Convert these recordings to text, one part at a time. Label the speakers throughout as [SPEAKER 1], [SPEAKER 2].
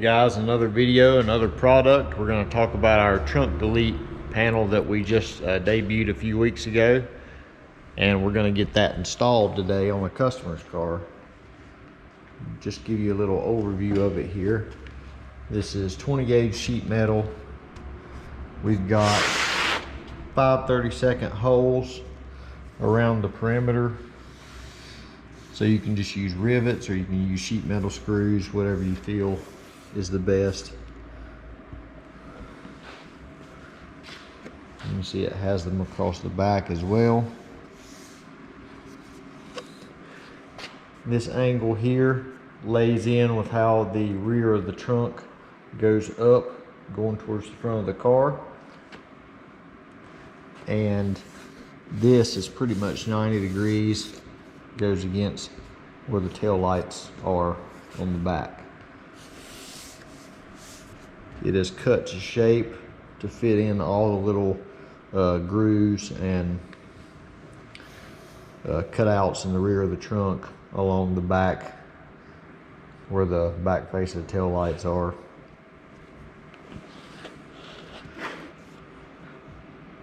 [SPEAKER 1] guys, another video, another product. We're going to talk about our trunk delete panel that we just debuted a few weeks ago, and we're going to get that installed today on a customer's car. Just give you a little overview of it here. This is 20 gauge sheet metal. We've got 5 30-second holes around the perimeter, so you can just use rivets or you can use sheet metal screws, whatever you feel is the best. You can see it has them across the back as well. This angle here lays in with how the rear of the trunk goes up, going towards the front of the car. And this is pretty much 90 degrees, goes against where the tail lights are on the back. It is cut to shape to fit in all the little grooves and cutouts in the rear of the trunk along the back where the back face of the tail lights are.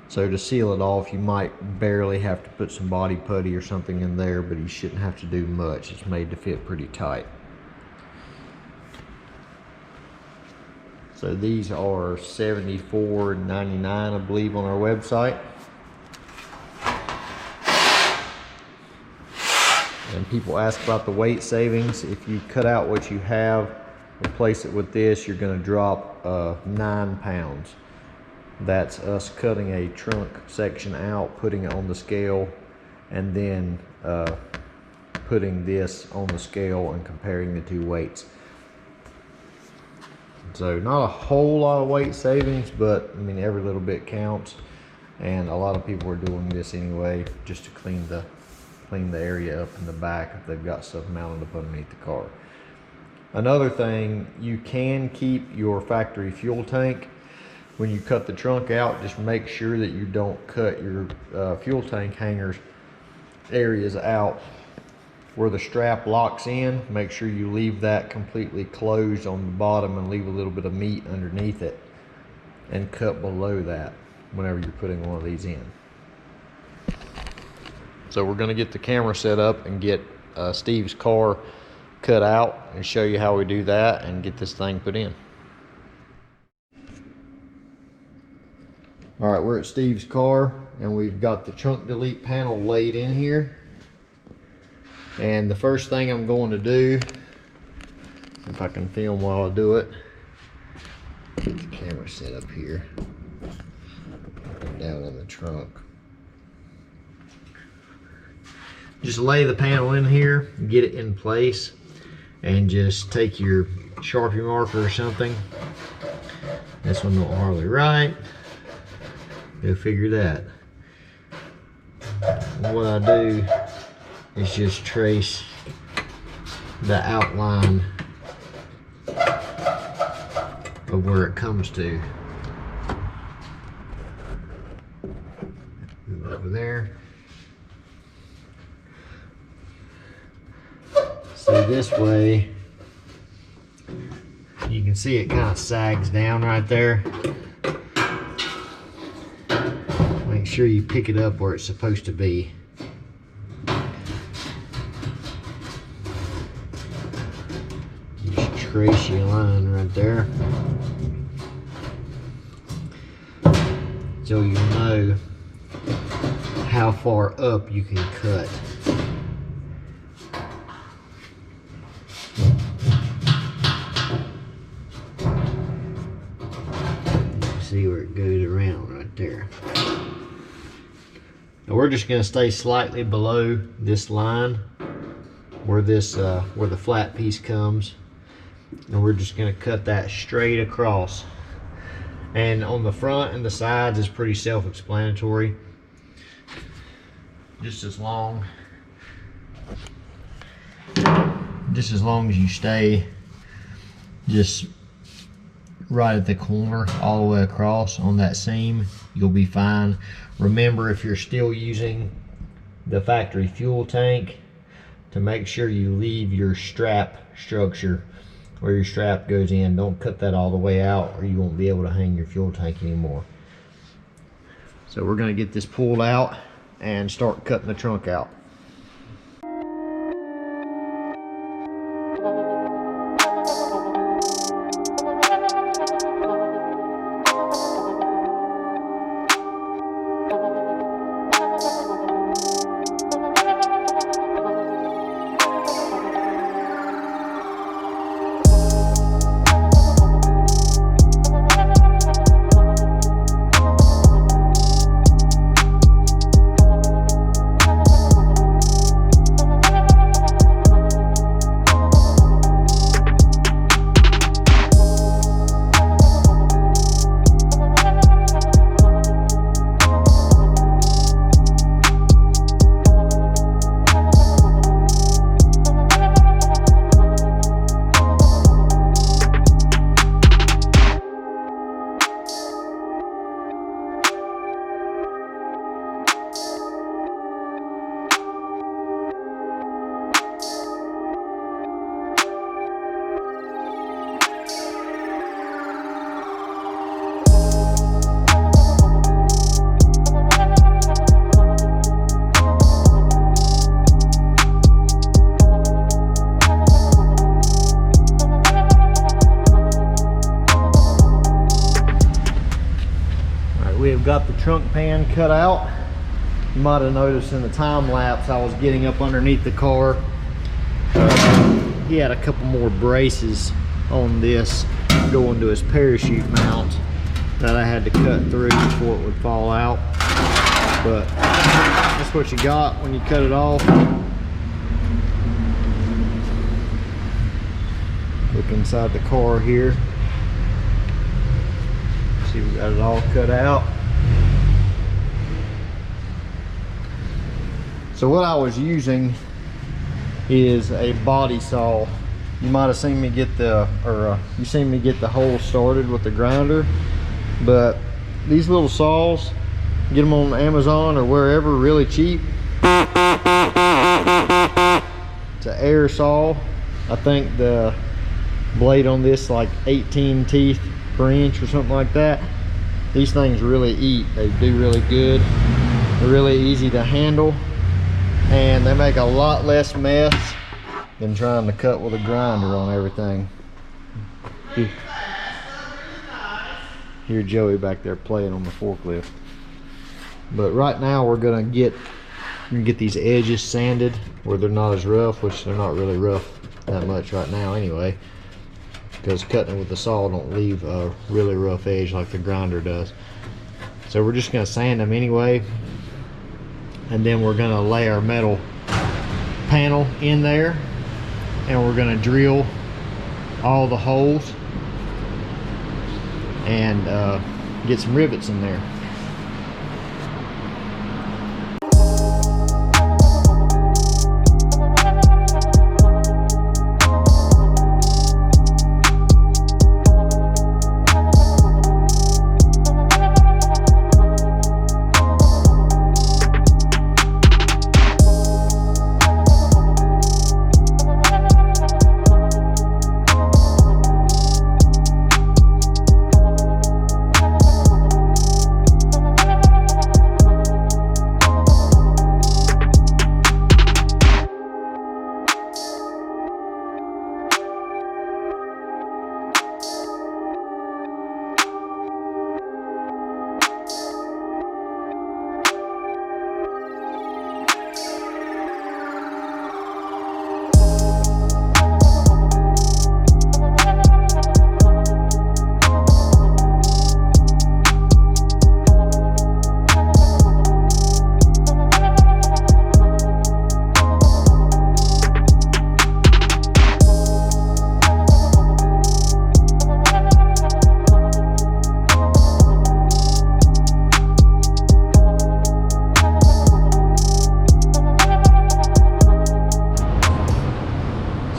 [SPEAKER 1] So to seal it off, you might barely have to put some body putty or something in there, but you shouldn't have to do much. It's made to fit pretty tight. So these are $74.99, I believe, on our website. And people ask about the weight savings. If you cut out what you have, replace it with this, you're going to drop 9 pounds. That's us cutting a trunk section out, putting it on the scale, and then putting this on the scale and comparing the two weights. So not a whole lot of weight savings, but I mean, every little bit counts, and a lot of people are doing this anyway just to clean the area up in the back if they've got stuff mounted up underneath the car. Another thing, you can keep your factory fuel tank. When you cut the trunk out, just make sure that you don't cut your fuel tank hangers areas out where the strap locks in. Make sure you leave that completely closed on the bottom and leave a little bit of meat underneath it, and cut below that whenever you're putting one of these in. So we're going to get the camera set up and get Steve's car cut out and show you how we do that and get this thing put in. All right, we're at Steve's car and we've got the trunk delete panel laid in here. And the first thing I'm going to do, if I can film while I do it, get the camera set up here, up and down on the trunk. Just lay the panel in here, get it in place, and just take your Sharpie marker or something. This one don't hardly write. Go figure that. And what I do is just trace the outline of where it comes to. Move over there. So this way, you can see it kind of sags down right there. Make sure you pick it up where it's supposed to be. Just trace your line right there, so you know how far up you can cut. See where it goes around right there. Now we're just going to stay slightly below this line where this where the flat piece comes, and we're just going to cut that straight across. And on the front and the sides is pretty self-explanatory. Just as long as you stay just right at the corner all the way across on that seam, you'll be fine. Remember, if you're still using the factory fuel tank, to make sure you leave your strap structure where your strap goes in. Don't cut that all the way out or you won't be able to hang your fuel tank anymore. So we're going to get this pulled out and start cutting the trunk out. We have got the trunk pan cut out. You might have noticed in the time lapse I was getting up underneath the car. He had a couple more braces on this going to his parachute mount that I had to cut through before it would fall out. But that's what you got when you cut it off. Look inside the car here. See, we got it all cut out. So what I was using is a body saw. You might have seen me get the, you seen me get the hole started with the grinder, but these little saws, get them on Amazon or wherever, really cheap. It's an air saw. I think the blade on this like 18 teeth per inch or something like that. These things really eat. They do really good. They're really easy to handle, and they make a lot less mess than trying to cut with a grinder on everything. Hear Joey back there playing on the forklift. But right now we're gonna get these edges sanded where they're not as rough, which they're not really rough that much right now anyway, because cutting with the saw don't leave a really rough edge like the grinder does. So we're just gonna sand them anyway, and then we're gonna lay our metal panel in there, and we're gonna drill all the holes and get some rivets in there.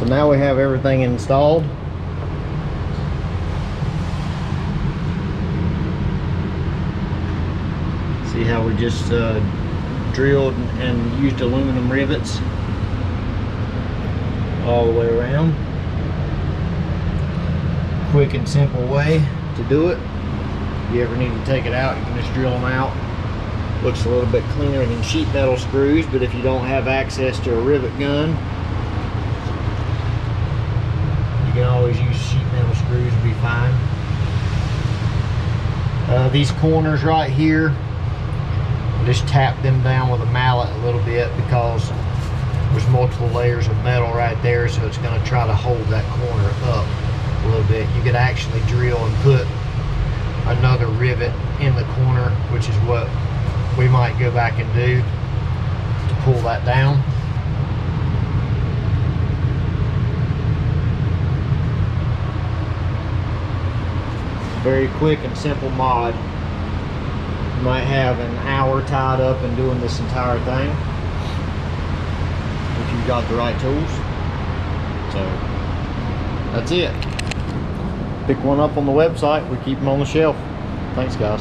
[SPEAKER 1] Now we have everything installed. See how we just drilled and used aluminum rivets all the way around. quick and simple way to do it. If you ever need to take it out, you can just drill them out. Looks a little bit cleaner than sheet metal screws, but if you don't have access to a rivet gun, you can always use sheet metal screws to be fine. These corners right here, just tap them down with a mallet a little bit because there's multiple layers of metal right there, so it's going to try to hold that corner up a little bit. You could actually drill and put another rivet in the corner, which is what we might go back and do to pull that down. Very quick and simple mod. You might have an hour tied up in doing this entire thing if you've got the right tools. So that's it. Pick one up on the website. We keep them on the shelf. Thanks, guys.